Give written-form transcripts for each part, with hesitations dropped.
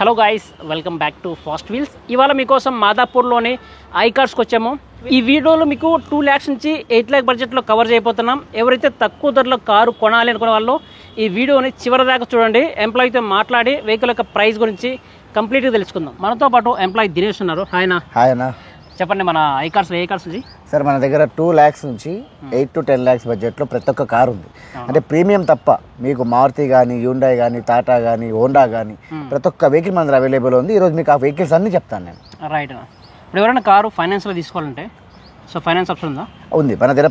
Hello guys, welcome back to fast wheels. ఇవాళ మీకోసం మాదాపూర్లోని ఐకార్స్కి వచ్చాము. ఈ వీడియోలో మీకు 2 lakhs నుంచి 8 lakh బడ్జెట్లో కవర్ చేయబోతున్నాం. ఎవరైతే తక్కువ ధరలో కారు కొనాలి అనుకునే వాళ్ళు ఈ వీడియోని చివరి దాకా చూడండి. ఎంప్లాయీతో మాట్లాడి వెహికల్ యొక్క ప్రైస్ గురించి కంప్లీట్గా తెలుసుకుందాం. మనతో పాటు ఎంప్లాయీ దినేష్ ఉన్నారు. హాయ్ అన్న, చెప్పండి మన ఐకార్స్ ఏ కార్స్ నుంచి? సార్ మన దగ్గర 2 lakhs నుంచి 8 to 10 lakhs బడ్జెట్లో ప్రతి ఒక్క కారు ఉంది. అంటే ప్రీమియం తప్ప మీకు మారుతి కానీ, హ్యుండాయ్ కానీ, టాటా కానీ, హోండా కానీ ప్రతి ఒక్క వెహికల్ మన దగ్గర అవైలబుల్ ఉంది. ఈరోజు మీకు ఆ వెహికల్స్ అన్నీ చెప్తాను నేను. రైట్. ఇప్పుడు ఎవరైనా కారు ఫైనాన్స్లో తీసుకోవాలంటే సో ఫైనాన్స్ ఆప్షన్ ఉందా? ఉంది మన దగ్గర.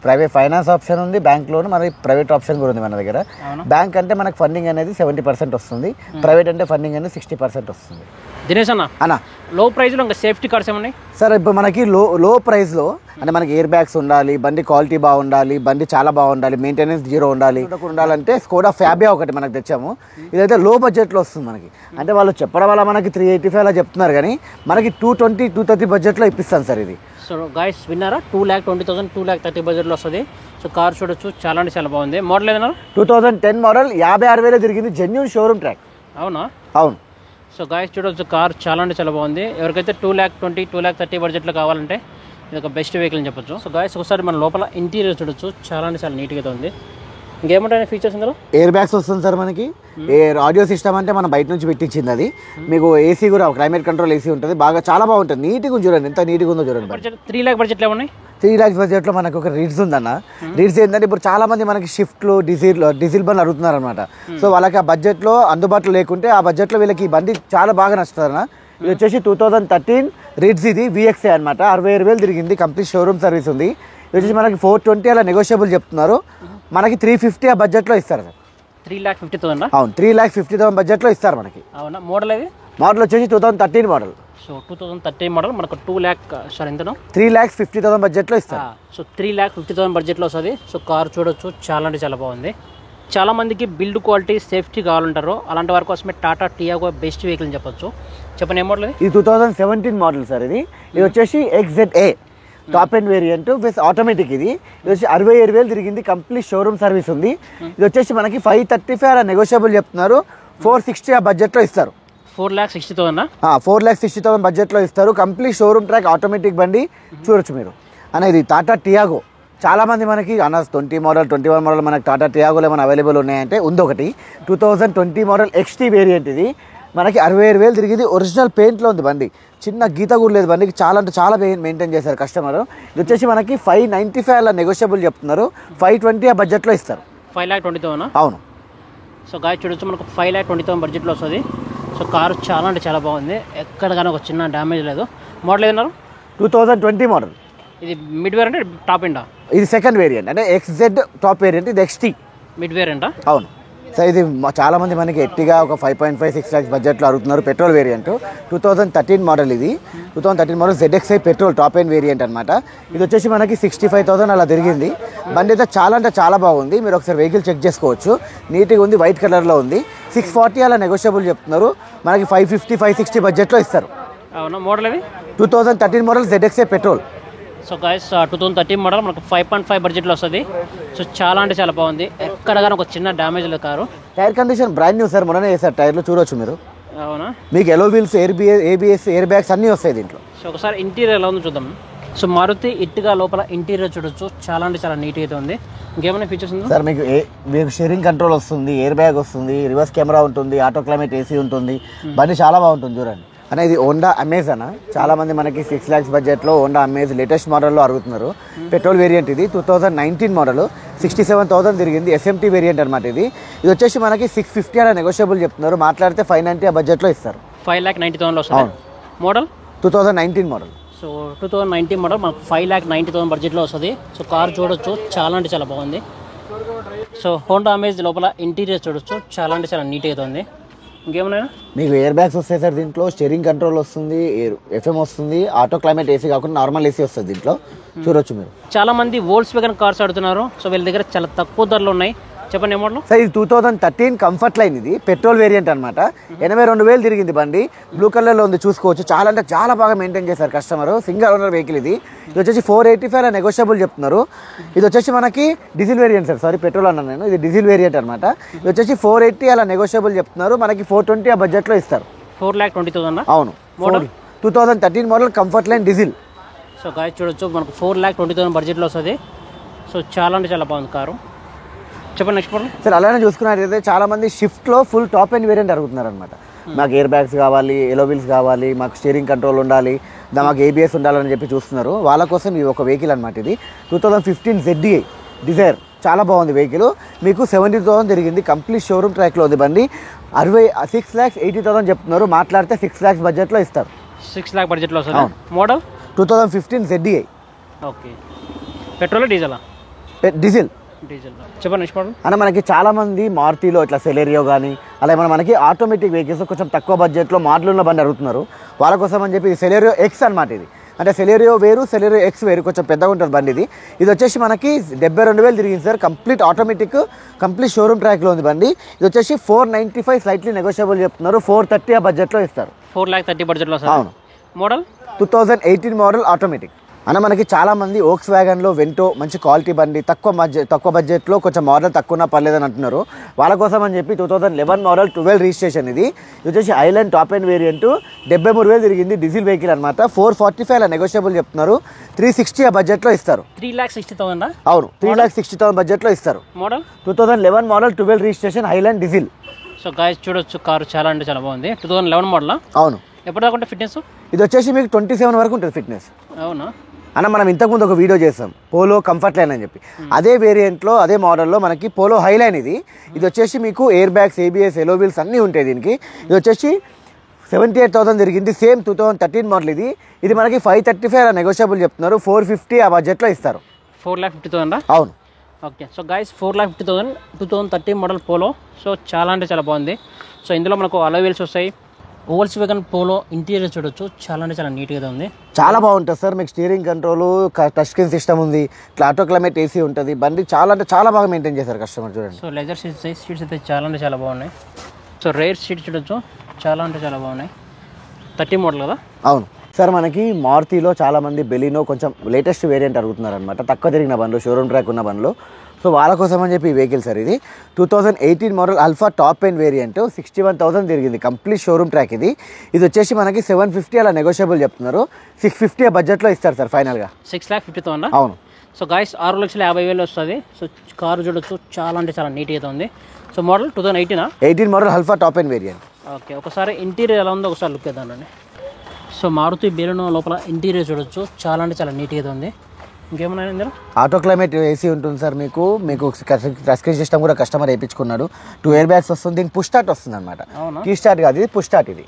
ప్రైవేట్ ఫైనాన్స్ ఆప్షన్ ఉంది, బ్యాంక్ లోన్, మరి ప్రైవేట్ ఆప్షన్ కూడా ఉంది మన దగ్గర. బ్యాంక్ అంటే మనకు ఫండింగ్ అనేది 70% వస్తుంది, ప్రైవేట్ అంటే ఫండింగ్ అనేది 60% వస్తుంది. దినేష్ అన్న లో ప్రైస్లో ఇంకా సేఫ్టీ కార్స్ ఏమన్నాయి సార్? ఇప్పుడు మనకి లో ప్రైస్లో అంటే మనకి ఎయిర్ బ్యాగ్స్ ఉండాలి, బండి క్వాలిటీ బాగుండాలి, బండి చాలా బాగుండాలి, మెయింటెనెన్స్ 0 ఉండాలంటే స్కోడా ఫ్యాబియా ఒకటి మనకు తెచ్చాము. ఇదైతే లో బడ్జెట్లో వస్తుంది మనకి. అంటే వాళ్ళు చెప్పడం వల్ల మనకి 385 అలా చెప్తున్నారు, కానీ మనకి 220, 230 బడ్జెట్లో ఇప్పిస్తాను సార్ ఇది. సో గాయ్స్ విన్నారా, 2,20,000, 2,30,000 బడ్జెట్లో వస్తుంది. సో కార్ చూడొచ్చు, చాలా అంటే చాలా బాగుంది. మోడల్ ఏదన్నా 2010 మోడల్, 56,000 తిరిగింది, జెన్యూన్ షోరూమ్ ట్రాక్. అవునా? అవును. సో గాయ్స్ చూడొచ్చు, కార్ చాలా అంటే చాలా బాగుంది. ఎవరికైతే 2,20,000, 2,30,000 బడ్జెట్లో కావాలంటే ఇది ఒక బెస్ట్ వెహికల్ అని చెప్పొచ్చు. సో గాయ్స్ ఒకసారి మన లోపల ఇంటీరియర్ చూడొచ్చు, చాలా అంటే చాలా నీట్గా ఉంది. ఇంకేముంటాయి ఫీచర్స్ ఇందులో? ఎయిర్ బ్యాగ్స్ వస్తుంది సార్ మనకి. ఆడియో సిస్టమ్ అంటే మనం బయట నుంచి పెట్టించింది అది. మీకు ఏసీ కూడా క్లైమేట్ కంట్రోల్ ఏసీ ఉంటుంది, బాగా చాలా బాగుంటుంది. నీట్గా ఉంది చూడండి, ఎంత నీట్గా ఉందో చూడండి. 3 lakh బడ్జెట్లో ఏమున్నాయి? 3 lakhs బడ్జెట్లో మనకు ఒక రీడ్స్ ఉందన్న. రీడ్స్ ఏంటంటే ఇప్పుడు చాలా మంది మనకి షిఫ్ట్లు, డీజిల్ బండ్లు అడుగుతున్నారు అనమాట. సో వాళ్ళకి ఆ బడ్జెట్లో అందుబాటులో లేకుంటే ఆ బడ్జెట్లో వీళ్ళకి ఈ బండి చాలా బాగా నచ్చుతుంది అన్న. ఇది వచ్చేసి 2013 రీడ్స్, ఇది VXA అనమాట. 67,000 తిరిగింది, కంప్లీట్ షోరూమ్ సర్వీస్ ఉంది. ఇది వచ్చేసి మనకి 420 అలా నెగోషియబుల్ చెప్తున్నారు, మనకి 350 ఆ బడ్జెట్లో ఇస్తారు సార్. 3,50,000? అవును, 3,50,000 బడ్జెట్లో ఇస్తారు మనకి. అవునా? మోడల్ అది? మోడల్ వచ్చేసి 2013 మోడల్. సో 2013 మోడల్ మనకు 2 lakh సార్ ఎంతనో 3,50,000 బడ్జెట్లో ఇస్తారు. సో 3,50,000 బడ్జెట్లో వస్తుంది. సో కార్ చూడొచ్చు, చాలా అంటే చాలా బాగుంది. చాలా మందికి బిల్డ్ క్వాలిటీ, సేఫ్టీ కావాలంటారు, అలాంటి వారి కోసమే టాటా టియాగో బెస్ట్ వెహికల్ అని చెప్పొచ్చు. చెప్పండి, ఏ మోడల్ ఇది? ఇది 2017 మోడల్ సార్. ఇది వచ్చేసి XZA top end variant with automatic. ఇది వచ్చి 67,000 తిరిగింది, కంప్లీట్ షోరూమ్ సర్వీస్ ఉంది. ఇది వచ్చేసి మనకి 535 అలా నెగోషియబుల్ చెప్తున్నారు, 460 ఆ బడ్జెట్లో ఇస్తారు. 4,60,000? 4,60,000 బడ్జెట్లో ఇస్తారు, కంప్లీట్ షోరూమ్ ట్రాక్ ఆటోమేటిక్ బండి. చూడొచ్చు మీరు అనేది టాటా టియాగో. చాలా మంది మనకి అన్న 20 మోడల్, 21 మోడల్ మనకి టాటా టియాగోలో ఏమైనా అవైలబుల్ ఉన్నాయంటే ఉంది ఒకటి. 2020 మోడల్ XT వేరియంట్, ఇది మనకి 67,000 తిరిగింది, ఒరిజినల్ పెయింట్లో ఉంది బండి, చిన్న గీత కూడా లేదు బండికి. చాలా అంటే చాలా మెయింటైన్ చేశారు కస్టమర్. ఇది వచ్చేసి మనకి 595 అలా నెగోషియబుల్ చెప్తున్నారు, 520 ఆ బడ్జెట్లో ఇస్తారు. 5,20,000? అవును. సో గాయ చూడొచ్చు, మనకు 5,20,000 బడ్జెట్లో వస్తుంది. సో కారు చాలా అంటే చాలా బాగుంది, ఎక్కడ కానీ ఒక చిన్న డ్యామేజ్ లేదు. మోడల్ ఏదన్నారు? 2020 మోడల్. ఇది మిడ్ వేరియంట్, టాప్ ఎండా? ఇది సెకండ్ వేరియంట్, అంటే XZ టాప్ వేరియంట్, ఇది XT మిడ్ వేరియంటా? అవును సార్. ఇది చాలా మంది మనకి ఎట్టిగా ఒక 5.56 lakhs బడ్జెట్లో అడుగుతున్నారు, పెట్రోల్ వేరియంట్. 2013 మోడల్, ఇది 2013 model ZXi petrol top end variant అనమాట. ఇది వచ్చేసి మనకి 65,000 అలా తిరిగింది. బండి అయితే చాలా అంటే చాలా బాగుంది, మీరు ఒకసారి వెహికల్ చెక్ చేసుకోవచ్చు. నీట్గా ఉంది, వైట్ కలర్లో ఉంది. 640 అలా నెగోషియబుల్ చెప్తున్నారు, మనకి 550, 560 బడ్జెట్లో ఇస్తారు. అవునా? మోడల్ ఇది 2013 model ZXi petrol. So guys 2013 model మనకు 5.5 బడ్జెట్లో వస్తుంది. సో చాలా అంటే చాలా బాగుంది, ఎక్కడ కానీ ఒక చిన్న డ్యామేజ్ లేదు car. Tyre condition brand new sir, మొన్ననే వేసారు టైర్లు, చూడవచ్చు మీరు. అవునా? మీకు alloy wheels, ABS, air bags అన్నీ వస్తాయి దీంట్లో. సో ఒకసారి ఇంటీరియర్ ఎలా ఉందో చూద్దాం. సో మారుతి ఇట్టుగా లోపల ఇంటీరియర్ చూడొచ్చు, చాలా అంటే చాలా నీట్గా అయితే ఉంది. ఇంకేమైనా ఫీచర్స్ ఉందా సార్? మీకు షేరింగ్ కంట్రోల్ వస్తుంది, ఎయిర్ బ్యాగ్ వస్తుంది, రివర్స్ కెమెరా ఉంటుంది, ఆటో క్లైమేట్ ఏసీ ఉంటుంది. బండి చాలా బాగుంటుంది చూడండి. అనే ఇది హోండా అమేజ్ అన్న. చాలా మంది మనకి 6 lakhs బడ్జెట్లో హోండా అమేజ్ లేటెస్ట్ మోడల్లో అడుగుతున్నారు. పెట్రోల్ వేరియంట్, ఇది 2019 మోడల్, 67,000 తిరిగింది, SMT వేరియంట్ అనమాట. ఇది వచ్చేసి మనకి 650 అలా నెగోషియబుల్ చెప్తున్నారు, మాట్లాడితే 590 ఆ బడ్జెట్లో ఇస్తారు. 5,90,000 వస్తుంది. Model 2019 model. సో 2019 మోడల్ మనకు 5,90,000 బడ్జెట్లో వస్తుంది. సో కార్ చూడొచ్చు, చాలా అంటే చాలా బాగుంది. సో హోండా అమేజ్ లోపల ఇంటీరియర్ చూడొచ్చు, చాలా అంటే చాలా నీట్గా అయితే ఉంది. ఇంకేమన్నా? మీకు ఎయిర్ బ్యాగ్స్ వస్తాయి సార్ దీంట్లో, స్టీరింగ్ కంట్రోల్ వస్తుంది, FM వస్తుంది, ఆటో క్లైమేట్ ఏసీ కాకుండా నార్మల్ ఏసీ వస్తుంది దీంట్లో. చూడొచ్చు మీరు. చాలా మంది వోల్క్స్వాగన్ కార్స్ ఆడుతున్నారు, సో వీళ్ళ దగ్గర చాలా తక్కువ ధరలు ఉన్నాయి. చెప్పండి, ఏ మోడల్? సార్ ఇది 2013 కంఫర్ట్ లైన్, ఇది పెట్రోల్ వేరియంట్ అనమాట. 82,000 తిరిగింది బండి, బ్లూ కలర్లో ఉంది, చూసుకోవచ్చు. చాలా అంటే చాలా బాగా మెయింటైన్ చేశారు కస్టమర్, సింగిల్ ఓనర్ వెహికల్. ఇది వచ్చేసి 485 నెగోషియబుల్ చెప్తున్నారు. ఇది వచ్చేసి మనకి diesel variant sir, sorry petrol అన్నాను నేను, ఇది డీజిల్ వేరియంట్ అనమాట. ఇది వచ్చేసి 480 అలా నెగోషియబుల్ చెప్తున్నారు, మనకి 420 ఆ బడ్జెట్లో ఇస్తారు. 4,20,000 అవును model 2013 model comfort line diesel. So guys చూడొచ్చు మనకు 4,20,000 బడ్జెట్లో వస్తుంది. సో చాలా అంటే చాలా బాగుంది కారు. చెప్పండి నెక్స్ట్ మోడల్. సార్ అలానే చూసుకున్నట్టయితే చాలా మంది షిఫ్ట్లో ఫుల్ టాప్ అండ్ వేరియంట్ అడుగుతున్నారు అనమాట. మాకు ఎయిర్ బ్యాగ్స్ కావాలి, ఎలో వీల్స్ కావాలి, మాకు స్టీరింగ్ కంట్రోల్ ఉండాలి, మాకు ABS ఉండాలని చెప్పి చూస్తున్నారు. వాళ్ళ కోసం ఇది ఒక వెహికల్ అనమాట. ఇది 2015 ZDI డిజైర్ చాలా బాగుంది వెహికల్. మీకు 70,000 తిరిగింది. కంప్లీట్ షోరూమ్ ట్రాక్లో ఉంది బండి. 6,80,000 చెప్తున్నారు. మాట్లాడితే 6 lakhs బడ్జెట్లో ఇస్తారు. 6 lakh బడ్జెట్లో వస్తుంది. Model 2015 ZDI. ఓకే. పెట్రోల్ డీజిలా? డీజిల్. డీజిల్. చెప్పండి నెక్స్ట్ మోడల్. అన్న మనకి చాలా మంది మారుతిలో ఇట్లా సెలెరియో కానీ అలా ఏమైనా మనకి ఆటోమేటిక్ వెహికల్స్ కొంచెం తక్కువ బడ్జెట్లో మోడల్ ఉన్న బండి అడుగుతున్నారు. వాళ్ళ కోసం అని చెప్పి సెలెరియో ఎక్స్ అనమాట. ఇది అంటే సెలెరియో వేరు, సెలెరియో ఎక్స్ వేరు, కొంచెం పెద్దగా ఉంటుంది బండి. ఇది వచ్చేసి మనకి 72,000 తిరిగింది sir. Complete automatic, complete showroom ట్రాక్లో ఉంది బండి. ఇది వచ్చేసి 495 స్లైట్లీ నెగోషియబుల్ చెప్తున్నారు. 430 ఆ బడ్జెట్లో ఇస్తారు. 4,30,000 బడ్జెట్లో వస్తుంది. అవును. Model 2018 model automatic. అన్న మనకి చాలా మంది ఓక్స్ వ్యాగన్లో వెంటో మంచి క్వాలిటీ బండి తక్కువ బడ్జెట్లో కొంచెం మోడల్ తక్కువ ఉన్నా పర్లేదని అంటున్నారు. వాళ్ళ కోసం అని చెప్పి 2011 మోడల్ 12 రిజిస్ట్రేషన్. ఇది వచ్చేసి ఐలాండ్ టాప్ అండ్ వేరియంట్. 73,000 తిరిగింది. డీజిల్ వెహికల్ అనమాట. 445 అలా నెగోషియబుల్ చెప్తున్నారు. 360 ఆ బడ్జెట్లో ఇస్తారు. 3,60,000. అవును 3,60,000 బడ్జెట్లో ఇస్తారు. Model 2011 model 12 registration island diesel. So guys చూడొచ్చు కారు చాలా అంటే చాలా బాగుంది. 2011 మోడల్. అవును. ఎప్పటిదాకా ఉంటే ఫిట్నెస్? ఇది వచ్చేసి మీకు 27 వరకు ఉంటుంది ఫిట్నెస్. అవునా అన్న మనం ఇంతకుముందు ఒక వీడియో చేస్తాం పోలో కంఫర్ట్ లైన్ అని చెప్పి. అదే వేరియంట్లో అదే మోడల్లో మనకి పోలో హైలైన్. ఇది వచ్చేసి మీకు ఎయిర్ బ్యాగ్స్, ABS, ఎలో వీల్స్ అన్నీ ఉంటాయి దీనికి. ఇది వచ్చేసి 78,000 తిరిగింది. Same 2013 model. ఇది మనకి 535 అలా నెగోషియబుల్ చెప్తున్నారు. 450 ఆ బడ్జెట్లో ఇస్తారు. 4,50,000. అవును. Okay. So guys 4,50,000 2013 model polo. So చాలా అంటే చాలా బాగుంది. సో ఇందులో మనకు అలో వీల్స్ వస్తాయి. ఓల్స్ వేగన్ పోలో ఇంటీరియర్ చూడొచ్చు చాలా అంటే చాలా నీట్గా ఉంది. చాలా బాగుంటుంది సార్. మీకు steering control, touch screen system ఉంది. ఇట్లా ఆటో క్లైమేట్ AC ఉంటుంది. బండి చాలా అంటే చాలా బాగా మెయింటైన్ చేశారు కస్టమర్. చూడండి. సో లెదర్ సీట్స్ అయితే చాలా అంటే చాలా బాగున్నాయి. సో రేర్ సీట్స్ చూడొచ్చు చాలా అంటే చాలా బాగున్నాయి. 30 మోడల్ కదా? అవును సార్. మనకి మారుతిలో చాలా మంది బెలినో కొంచెం లేటెస్ట్ వేరియంట్ అడుగుతున్నారు అనమాట. తక్కువ తిరిగిన బండ్లు, షోరూమ్ ట్రాక్ ఉన్న బండ్లు. సో వాళ్ళ కోసం అని చెప్పి ఈ వెహికల్ సార్. ఇది 2018 model alpha top and variant. 61,000 తిరిగింది. Complete showroom track. ఇది వచ్చేసి మనకి 750 అలా నెగోషియబుల్ చెప్తున్నారు. 650 ఆ బడ్జెట్లో ఇస్తారు సార్ ఫైనల్గా. 6,50,000. అవును. సో గాయస్ 6,50,000 వస్తుంది. సో కారు చూడొచ్చు చాలా అంటే చాలా నీట్గా ఉంది. So model 2018 model alpha top and variant. Okay. ఒకసారి ఇంటీరియర్ ఎలా ఉందో ఒకసారి లుక్ ఇద్దామండి. సో మారుతి బెలెనో లోపల ఇంటీరియర్ చూడొచ్చు చాలా అంటే చాలా నీట్గా ఉంది. ఇంకేమన్నా ఇందులో ఆటో క్లైమేట్ AC ఉంటుంది సార్. మీకు టచ్ స్క్రీన్ సిస్టమ్ కూడా కస్టమర్ వేయించుకున్నాడు. 2 ఎయిర్ బ్యాగ్స్ వస్తుంది. దీనికి పుష్ స్టార్ట్ వస్తుంది అనమాట. కీ స్టార్ట్ కాదు, ఇది పుష్ స్టార్ట్. ఇది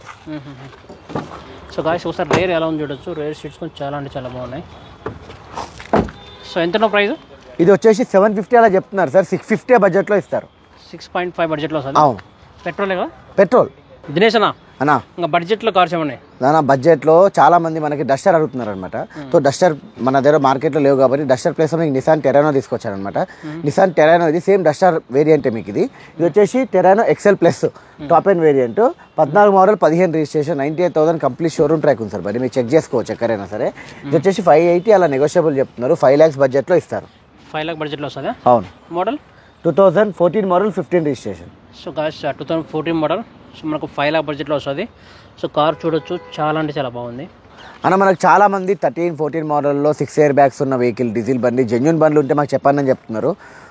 సో గాయస్ ఒకసారి రేర్ ఎలా ఉంది చూడొచ్చు. రేర్ సీట్స్ కూడా చాలా అంటే చాలా బాగున్నాయి. సో ఎంతనో ప్రైస్? ఇది వచ్చేసి 750 అలా చెప్తున్నారు సార్. 650 ఆ బడ్జెట్లో ఇస్తారు. 6.5 బడ్జెట్లో వస్తుంది. అవును. పెట్రోలే కదా? పెట్రోల్. దినేష్ అన్న అన్నా ఇంకా బడ్జెట్లో కార్స్ ఏమన్నాయి? బడ్జెట్లో చాలా మంది మనకి డస్టర్ అడుగుతున్నారు అనమాట. సో డస్టర్ మన దగ్గర మార్కెట్లో లేవు కాబట్టి డస్టర్ ప్లేస్ మీకు నిసాన్ టెరానో తీసుకొచ్చారనమాట. నిసాన్ టెరానో ఇది సేమ్ డస్టర్ వేరియంటే మీకు. ఇది వచ్చేసి టెరానో XL plus top and variant. 14 model 15 registration. 98,000 complete showroom track ఉంది సార్. మరి మీరు చెక్ చేసుకోవచ్చు ఎక్కడైనా సరే. ఇది వచ్చేసి 580 అలా నెగోషియబుల్ చెప్తున్నారు. 5 lakhs బడ్జెట్లో ఇస్తారు. 5 lakh బడ్జెట్లో వస్తుందా? అవును. Model 2014 model 15 registration. So guys 2014 model. So మనకు 5 lakh బడ్జెట్లో వస్తుంది. సో కార్ చూడొచ్చు చాలా అంటే చాలా బాగుంది. అన్న మనకు చాలా మంది 13-14 మోడల్లో 6 ఎయిర్ బ్యాగ్స్ ఉన్న వెహికల్ డీజిల్ బండి జెన్యూన్ బండ్లు ఉంటే మాకు చెప్పండి అని చెప్తున్నారు.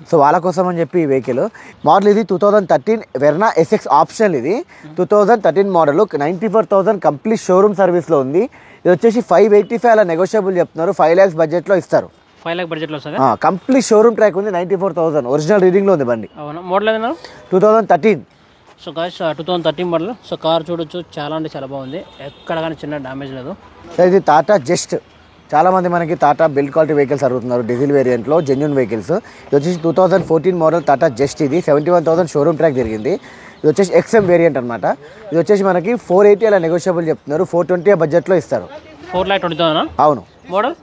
సో వాళ్ళ కోసం అని చెప్పి ఈ వెహికల్ మోడల్. ఇది 2013 వెర్నా SX ఆప్షనల్. ఇది 2013 మోడల్. 94,000 కంప్లీట్ షోరూమ్ సర్వీస్లో ఉంది. ఇది వచ్చేసి 585 అలా నెగోషియబుల్ చెప్తున్నారు. 5 lakhs బడ్జెట్లో ఇస్తారు. 5 lakh బడ్జెట్లో వస్తుంది. కంప్లీట్ షోరూమ్ ట్రాక్ ఉంది. 94,000 ఒరిజినల్ రీడింగ్లో ఉంది బండి. అవునా? మోడల్ ఏదన్నా? 2013. So guys 2013 model. So car చూడొచ్చు చాలా అంటే చాలా బాగుంది. ఎక్కడ కానీ చిన్న డ్యామేజ్ లేదు. ఇది టాటా జస్ట్. చాలా మంది మనకి టాటా బిల్డ్ క్వాలిటీ వెహికల్స్ అడుగుతున్నారు డీజిల్ వేరియంట్లో జెన్యూన్ వెహికల్స్. ఇది వచ్చేసి 2014 మోడల్ టాటా జస్ట్. ఇది 71,000 షోరూమ్ ట్రాక్ తిరిగింది. ఇది వచ్చేసి XM వేరియంట్ అనమాట. ఇది వచ్చేసి మనకి 480 అలా నెగోషియబుల్ చెప్తున్నారు. 420 బడ్జెట్లో ఇస్తారు. 4,20,000. అవును. Model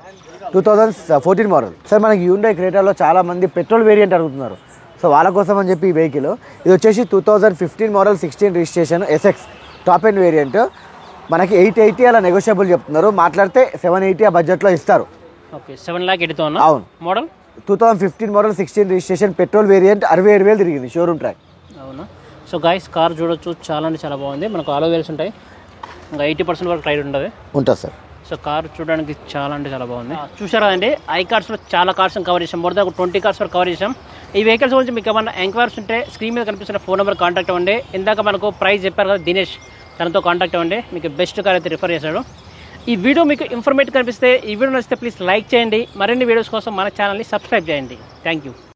2014 model sir. మనకి హ్యుండై క్రెటాలో చాలా మంది పెట్రోల్ వేరియంట్ అడుగుతున్నారు. సో వాళ్ళ కోసం అని చెప్పి ఈ వెహికల్. ఇది వచ్చేసి 2015 model 16 registration SX top and variant. మనకి 880 అలా నెగోషియబుల్ చెప్తున్నారు. మాట్లాడితే 780 ఆ బడ్జెట్లో ఇస్తారు. ఓకే. 7,80,000. అవును. Model 2015 model 16 registration petrol variant. 67,000 తిరిగింది షోరూమ్ ట్రాక్. అవునా? సో గాయస్ కార్ చూడొచ్చు చాలా అంటే చాలా బాగుంది. మనకు ఆలో వీల్స్ ఉంటాయి. ఇంకా 80% వరకు రైడ్ ఉంటుంది. ఉంటుంది సార్. సో కార్ చూడడానికి చాలా అంటే చాలా బాగుంది. చూసారా అండి, ఐ కార్స్లో చాలా కార్స్ కవర్ చేసాం. మోర్ దాన్ 20 కార్స్ వరకు కవర్ చేసాం. ఈ వెహికల్స్ గురించి మీకు ఏమన్నా ఎంక్వైరీస్ ఉంటే స్క్రీన్ మీద కనిపిస్తున్న ఫోన్ నెంబర్ కాంటాక్ట్ అవ్వండి. ఇందాక మనకు ప్రైస్ చెప్పారు కదా దినేష్, తనతో కాంటాక్ట్ అవ్వండి. మీకు బెస్ట్ కార్ అయితే రిఫర్ చేశాడు. ఈ వీడియో మీకు ఇన్ఫర్మేటివ్ కనిపిస్తే, ఈ వీడియో నచ్చితే ప్లీజ్ లైక్ చేయండి. మరిన్ని వీడియోస్ కోసం మన ఛానల్ని సబ్స్క్రైబ్ చేయండి. Thank you.